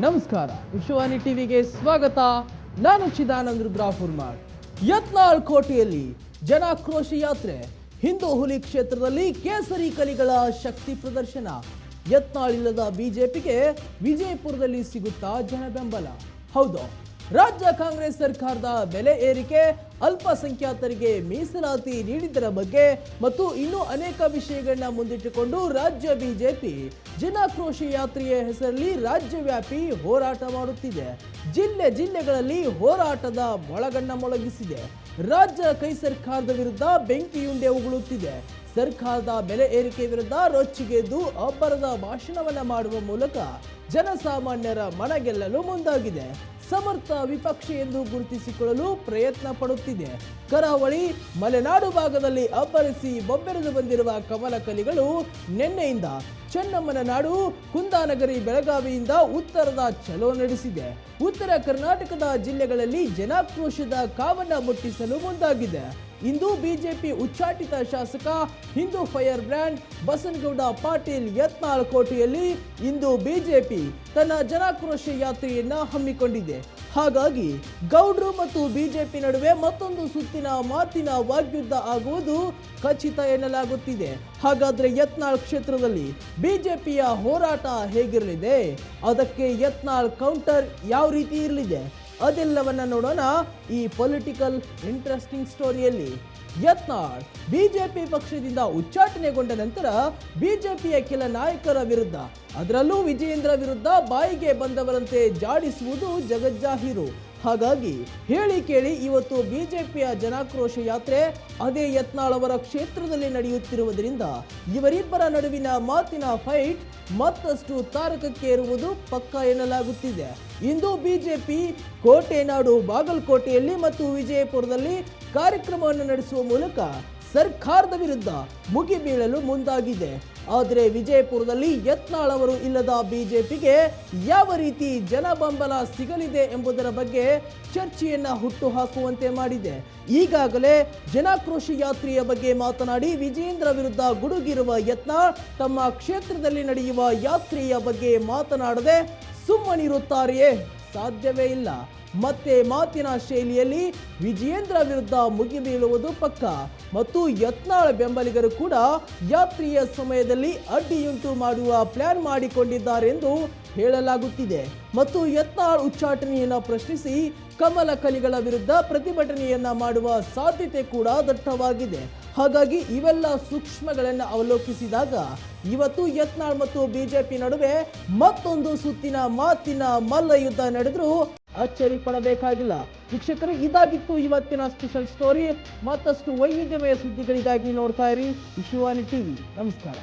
ನಮಸ್ಕಾರ, ವಿಶ್ವವಾಣಿ ಟಿವಿಗೆ ಸ್ವಾಗತ. ನಾನು ಚಿದಾನಂದ್ ರುದ್ರಾಪುರ್ಮಾಡ್. ಯತ್ನಾಳ್ ಕೋಟೆಯಲ್ಲಿ ಜನಾಕ್ರೋಶ ಯಾತ್ರೆ, ಹಿಂದೂ ಹುಲಿ ಕ್ಷೇತ್ರದಲ್ಲಿ ಕೇಸರಿ ಕಲಿಗಳ ಶಕ್ತಿ ಪ್ರದರ್ಶನ. ಯತ್ನಾಳ್ ಇಲ್ಲದ ಬಿಜೆಪಿಗೆ ವಿಜಯಪುರದಲ್ಲಿ ಸಿಗುತ್ತಾ ಜನ ಬೆಂಬಲ? ಹೌದು, ರಾಜ್ಯ ಕಾಂಗ್ರೆಸ್ ಸರ್ಕಾರದ ಬೆಲೆ ಏರಿಕೆ, ಅಲ್ಪಸಂಖ್ಯಾತರಿಗೆ ಮೀಸಲಾತಿ ನೀಡಿದ್ದರ ಬಗ್ಗೆ ಮತ್ತು ಇನ್ನೂ ಅನೇಕ ವಿಷಯಗಳನ್ನ ಮುಂದಿಟ್ಟುಕೊಂಡು ರಾಜ್ಯ ಬಿಜೆಪಿ ಜನಾಕ್ರೋಶ ಯಾತ್ರೆಯ ಹೆಸರಲ್ಲಿ ರಾಜ್ಯವ್ಯಾಪಿ ಹೋರಾಟ ಮಾಡುತ್ತಿದೆ. ಜಿಲ್ಲೆಗಳಲ್ಲಿ ಹೋರಾಟದ ಮೊಳಗನ್ನ ಮೊಳಗಿಸಿದೆ. ರಾಜ್ಯ ಕೈ ಸರ್ಕಾರದ ವಿರುದ್ಧ ಬೆಂಕಿಯುಂಡೆ ಉಗುಳುತ್ತಿದೆ. ಸರ್ಕಾರದ ಬೆಲೆ ಏರಿಕೆ ವಿರುದ್ಧ ರೊಚ್ಚಿಗೆದ್ದು ಅಬ್ಬರದ ಭಾಷಣವನ್ನ ಮಾಡುವ ಮೂಲಕ ಜನಸಾಮಾನ್ಯರ ಮನಗೆಲ್ಲಲು ಮುಂದಾಗಿದೆ. ಸಮರ್ಥ ವಿಪಕ್ಷ ಎಂದು ಗುರುತಿಸಿಕೊಳ್ಳಲು ಪ್ರಯತ್ನ ಪಡುತ್ತಿದೆ. ಕರಾವಳಿ, ಮಲೆನಾಡು ಭಾಗದಲ್ಲಿ ಅಬ್ಬರಿಸಿ ಬೊಬ್ಬೆರೆದು ಬಂದಿರುವ ಕಮಲ ಕಲಿಗಳು ನಿನ್ನೆಯಿಂದ ಚೆನ್ನಮ್ಮನ ನಾಡು, ಕುಂದಾನಗರಿ, ಬೆಳಗಾವಿಯಿಂದ ಉತ್ತರದ ಚಲೋ ನಡೆಸಿದೆ. ಉತ್ತರ ಕರ್ನಾಟಕದ ಜಿಲ್ಲೆಗಳಲ್ಲಿ ಜನಾಕ್ರೋಶದ ಕಾವನ್ನ ಮುಟ್ಟಿಸಲು ಮುಂದಾಗಿದೆ. ಇಂದು ಬಿಜೆಪಿ ಉಚ್ಚಾಟಿತ ಶಾಸಕ, ಹಿಂದೂ ಫೈರ್ ಬ್ರ್ಯಾಂಡ್ ಬಸನಗೌಡ ಪಾಟೀಲ್ ಯತ್ನಾಳ್ ಕೋಟೆಯಲ್ಲಿ ಇಂದು ಬಿಜೆಪಿ ತನ್ನ ಜನಾಕ್ರೋಶ ಯಾತ್ರೆಯನ್ನ ಹಮ್ಮಿಕೊಂಡಿದೆ. ಹಾಗಾಗಿ ಗೌಡ್ರು ಮತ್ತು ಬಿಜೆಪಿ ನಡುವೆ ಮತ್ತೊಂದು ಸುತ್ತಿನ ಮಾತಿನ ವಾಗ್ಯುದ್ಧ ಆಗುವುದು ಖಚಿತ ಎನ್ನಲಾಗುತ್ತಿದೆ. ಹಾಗಾದ್ರೆ ಯತ್ನಾಳ್ ಕ್ಷೇತ್ರದಲ್ಲಿ ಬಿಜೆಪಿಯ ಹೋರಾಟ ಹೇಗಿರಲಿದೆ? ಅದಕ್ಕೆ ಯತ್ನಾಳ್ ಕೌಂಟರ್ ಯಾವ ರೀತಿ ಇರಲಿದೆ? ಅದೆಲ್ಲವನ್ನ ನೋಡೋಣ ಈ ಪೊಲಿಟಿಕಲ್ ಇಂಟ್ರೆಸ್ಟಿಂಗ್ ಸ್ಟೋರಿಯಲ್ಲಿ. ಯತ್ನಾಳ್ ಬಿಜೆಪಿ ಪಕ್ಷದಿಂದ ಉಚ್ಚಾಟನೆಗೊಂಡ ನಂತರ ಬಿಜೆಪಿಯ ಕೆಲ ನಾಯಕರ ವಿರುದ್ಧ, ಅದರಲ್ಲೂ ವಿಜಯೇಂದ್ರ ವಿರುದ್ಧ ಬಾಯಿಗೆ ಬಂದವರಂತೆ ಜಾಡಿಸುವುದು ಜಗಜ್ಜಾಹೀರು. ಹಾಗಾಗಿ ಹೇಳಿ ಕೇಳಿ ಇವತ್ತು ಬಿಜೆಪಿಯ ಜನಾಕ್ರೋಶ ಯಾತ್ರೆ ಅದೇ ಯತ್ನಾಳ್ ಅವರ ಕ್ಷೇತ್ರದಲ್ಲಿ ನಡೆಯುತ್ತಿರುವುದರಿಂದ ಇವರಿಬ್ಬರ ನಡುವಿನ ಮಾತಿನ ಫೈಟ್ ಮತ್ತಷ್ಟು ತಾರಕಕ್ಕೆ ಏರುವುದು ಪಕ್ಕ ಎನ್ನಲಾಗುತ್ತಿದೆ. ಇಂದು ಬಿಜೆಪಿ ಕೋಟೆನಾಡು ಬಾಗಲಕೋಟೆಯಲ್ಲಿ ಮತ್ತು ವಿಜಯಪುರದಲ್ಲಿ ಕಾರ್ಯಕ್ರಮವನ್ನು ನಡೆಸುವ ಮೂಲಕ ಸರ್ಕಾರದ ವಿರುದ್ಧ ಮುಗಿಬೀಳಲು ಮುಂದಾಗಿದೆ. ಆದರೆ ವಿಜಯಪುರದಲ್ಲಿ ಯತ್ನಾಳ್ ಅವರು ಇಲ್ಲದ ಬಿಜೆಪಿಗೆ ಯಾವ ರೀತಿ ಜನ ಬೆಂಬಲ ಸಿಗಲಿದೆ ಎಂಬುದರ ಬಗ್ಗೆ ಚರ್ಚೆಯನ್ನ ಹುಟ್ಟುಹಾಕುವಂತೆ ಮಾಡಿದೆ. ಈಗಾಗಲೇ ಜನಾಕ್ರೋಶ ಯಾತ್ರೆಯ ಬಗ್ಗೆ ಮಾತನಾಡಿ ವಿಜಯೇಂದ್ರ ವಿರುದ್ಧ ಗುಡುಗಿರುವ ಯತ್ನಾಳ್ ತಮ್ಮ ಕ್ಷೇತ್ರದಲ್ಲಿ ನಡೆಯುವ ಯಾತ್ರೆಯ ಬಗ್ಗೆ ಮಾತನಾಡದೆ ಸುಮ್ಮನಿರುತ್ತಾರೆಯೇ? ಸಾಧ್ಯವೇ ಇಲ್ಲ. ಮತ್ತೆ ಮಾತಿನ ಶೈಲಿಯಲ್ಲಿ ವಿಜಯೇಂದ್ರ ವಿರುದ್ಧ ಮುಗಿಬೀಳುವುದು ಪಕ್ಕ. ಮತ್ತು ಯತ್ನಾಳ್ ಬೆಂಬಲಿಗರು ಕೂಡ ಯಾತ್ರೆಯ ಸಮಯದಲ್ಲಿ ಅಡ್ಡಿಯುಂಟು ಮಾಡುವ ಪ್ಲಾನ್ ಮಾಡಿಕೊಂಡಿದ್ದಾರೆ ಎಂದು ಹೇಳಲಾಗುತ್ತಿದೆ. ಮತ್ತು ಯತ್ನಾಳ್ ಉಚ್ಚಾಟನೆಯನ್ನು ಪ್ರಶ್ನಿಸಿ ಕಮಲ ಕಲಿಗಳ ವಿರುದ್ಧ ಪ್ರತಿಭಟನೆಯನ್ನ ಮಾಡುವ ಸಾಧ್ಯತೆ ಕೂಡ ದಟ್ಟವಾಗಿದೆ. ಹಾಗಾಗಿ ಇವೆಲ್ಲ ಸೂಕ್ಷ್ಮಗಳನ್ನು ಅವಲೋಕಿಸಿದಾಗ ಇವತ್ತು ಯತ್ನಾಳ್ ಮತ್ತು ಬಿಜೆಪಿ ನಡುವೆ ಮತ್ತೊಂದು ಸುತ್ತಿನ ಮಾತಿನ ಮಲ್ಲ ಯುದ್ಧ ನಡೆದರೂ ಅಚ್ಚರಿ ಪಡಬೇಕಾಗಿಲ್ಲ. ವೀಕ್ಷಕರು, ಇದಾಗಿತ್ತು ಇವತ್ತಿನ ಸ್ಪೆಷಲ್ ಸ್ಟೋರಿ. ಮತ್ತಷ್ಟು ವೈವಿಧ್ಯಮಯ ಸುದ್ದಿಗಳಿಗಾಗಿ ನೋಡ್ತಾ ಇರಿ ವಿಶ್ವವಾಣಿ ಟಿವಿ. ನಮಸ್ಕಾರ.